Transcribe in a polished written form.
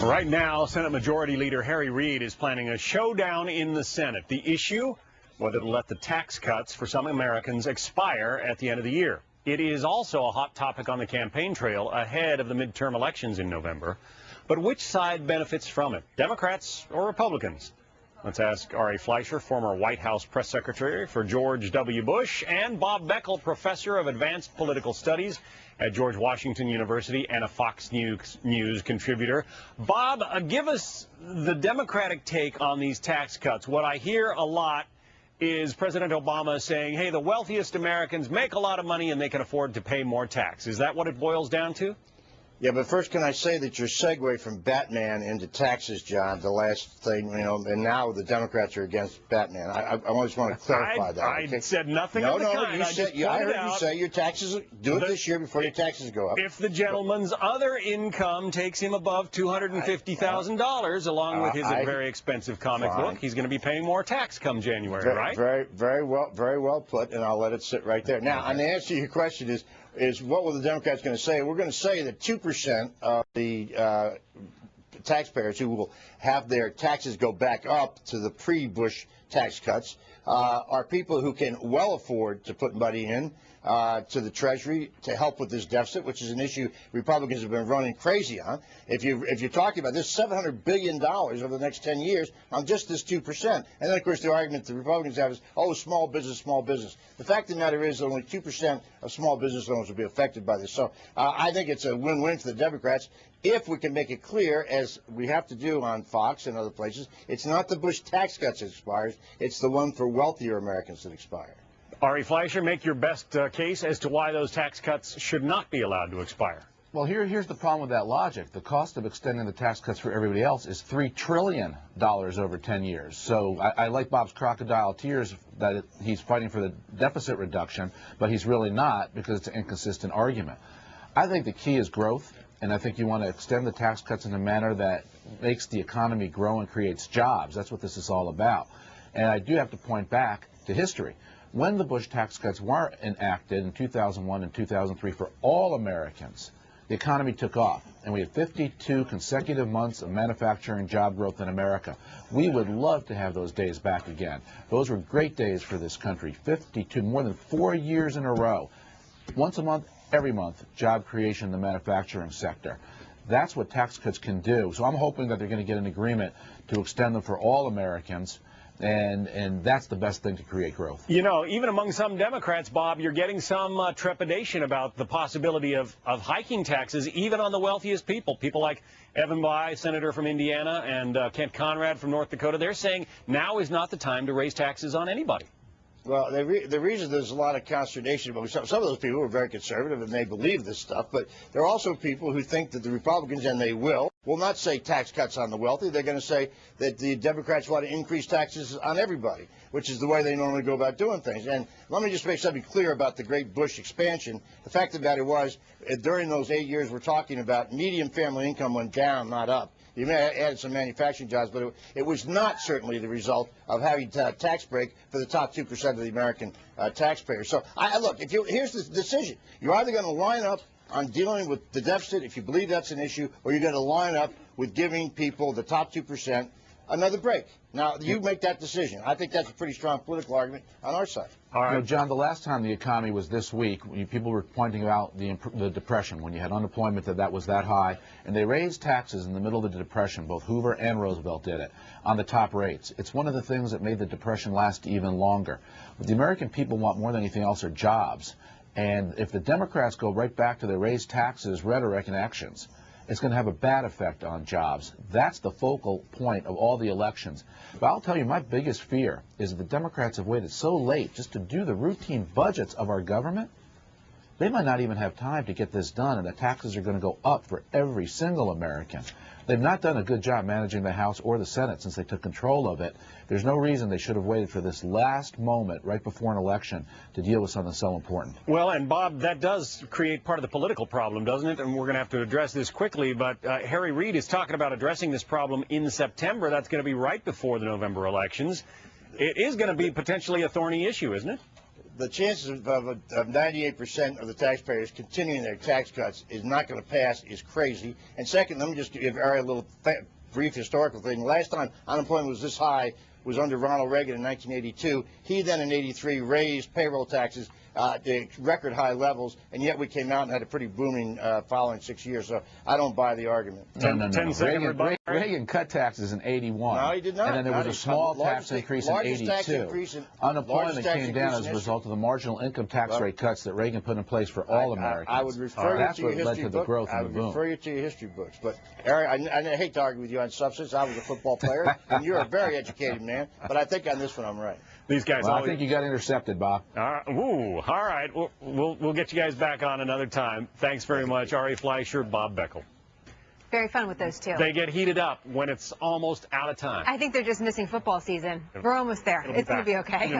Right now, Senate Majority Leader Harry Reid is planning a showdown in the Senate. The issue, whether to let the tax cuts for some Americans expire at the end of the year. It is also a hot topic on the campaign trail ahead of the midterm elections in November. But which side benefits from it, Democrats or Republicans? Let's ask Ari Fleischer, former White House press secretary for George W. Bush, and Bob Beckel, professor of advanced political studies at George Washington University and a Fox News contributor. Bob, give us the Democratic take on these tax cuts. What I hear a lot is President Obama saying, hey, the wealthiest Americans make a lot of money and they can afford to pay more tax. Is that what it boils down to? Yeah, but first, can I say that your segue from Batman into taxes, John, the last thing, and now the Democrats are against Batman. I always want to clarify that. I said nothing of the kind. I heard you say your taxes, do it this year before your taxes go up. If the gentleman's other income takes him above $250,000, along with his very expensive comic book, he's going to be paying more tax come January, right? Very well put, and I'll let it sit right there. Now, and the answer to your question is what were the Democrats going to say? We're going to say that 2% of the taxpayers who will have their taxes go back up to the pre-Bush tax cuts are people who can well afford to put money in to the Treasury to help with this deficit, which is an issue Republicans have been running crazy on. If you're talking about this $700 billion over the next 10 years on just this 2%, and then of course the argument the Republicans have is, oh, small business, small business. The fact of the matter is only 2% of small business owners will be affected by this. So I think it's a win-win for the Democrats if we can make it clear, as we have to do on Fox and other places, it's not the Bush tax cuts that expires, it's the one for wealthier Americans that expire. Ari Fleischer, make your best case as to why those tax cuts should not be allowed to expire. Well, here's the problem with that logic. The cost of extending the tax cuts for everybody else is $3 trillion over 10 years. So I like Bob's crocodile tears that he's fighting for the deficit reduction, but he's really not because it's an inconsistent argument. I think the key is growth, and I think you want to extend the tax cuts in a manner that makes the economy grow and creates jobs. That's what this is all about. And I do have to point back to history. When the Bush tax cuts were enacted in 2001 and 2003 for all Americans, the economy took off, and we had 52 consecutive months of manufacturing job growth in America. We would love to have those days back again. Those were great days for this country, 52, more than 4 years in a row. Once a month, every month, job creation in the manufacturing sector. That's what tax cuts can do. So I'm hoping that they're going to get an agreement to extend them for all Americans. And that's the best thing to create growth. You know, even among some Democrats, Bob, you're getting some trepidation about the possibility of hiking taxes, even on the wealthiest people. People like Evan Bayh, senator from Indiana, and Kent Conrad from North Dakota. They're saying now is not the time to raise taxes on anybody. Well, the reason there's a lot of consternation about some of those people are very conservative and they believe this stuff, but there are also people who think that the Republicans, and they will not say tax cuts on the wealthy. They're going to say that the Democrats want to increase taxes on everybody, which is the way they normally go about doing things. And let me just make something clear about the great Bush expansion. The fact of the matter was, during those 8 years we're talking about, median family income went down, not up. You may have added some manufacturing jobs, but it was not certainly the result of having a tax break for the top 2% of the American taxpayers. So, look, here's the decision. You're either going to line up on dealing with the deficit, if you believe that's an issue, or you're going to line up with giving people, the top 2%, another break. Now, you make that decision. I think that's a pretty strong political argument on our side. All right. You know, John, the last time the economy was this weak, people were pointing out the Depression, when you had unemployment that was that high, and they raised taxes in the middle of the Depression. Both Hoover and Roosevelt did it, on the top rates. It's one of the things that made the Depression last even longer. What the American people want more than anything else are jobs. And if the Democrats go right back to their raise taxes rhetoric and actions, it's going to have a bad effect on jobs. That's the focal point of all the elections. But I'll tell you, my biggest fear is that the Democrats have waited so late just to do the routine budgets of our government. They might not even have time to get this done, and the taxes are going to go up for every single American. They've not done a good job managing the House or the Senate since they took control of it. There's no reason they should have waited for this last moment right before an election to deal with something so important. Well, and Bob, that does create part of the political problem, doesn't it? And we're going to have to address this quickly. But Harry Reid is talking about addressing this problem in September. That's going to be right before the November elections. It is going to be potentially a thorny issue, isn't it? the chances of 98% of the taxpayers continuing their tax cuts is not going to pass is crazy. And second, let me just give Ari a little brief historical thing. Last time unemployment was this high was under Ronald Reagan in 1982. He then in '83 raised payroll taxes to record high levels, and yet we came out and had a pretty booming following 6 years. So I don't buy the argument. No. Reagan cut taxes in '81. No, he did not. And then there was a small tax increase in '82. Unemployment came down as a result of the marginal income tax rate cuts that Reagan put in place for all Americans. I would refer you to your history book. That's what led to the growth and the boom. I would refer you to your history books. But Ari, I hate to argue with you on substance. I was a football player, and you're a very educated man. But I think on this one I'm right. These guys. Well, I think you got intercepted, Bob. All right. We'll get you guys back on another time. Thanks very much, Ari Fleischer, Bob Beckel. Very fun with those two. They get heated up when it's almost out of time. I think they're just missing football season. We're almost there. It's going to be okay.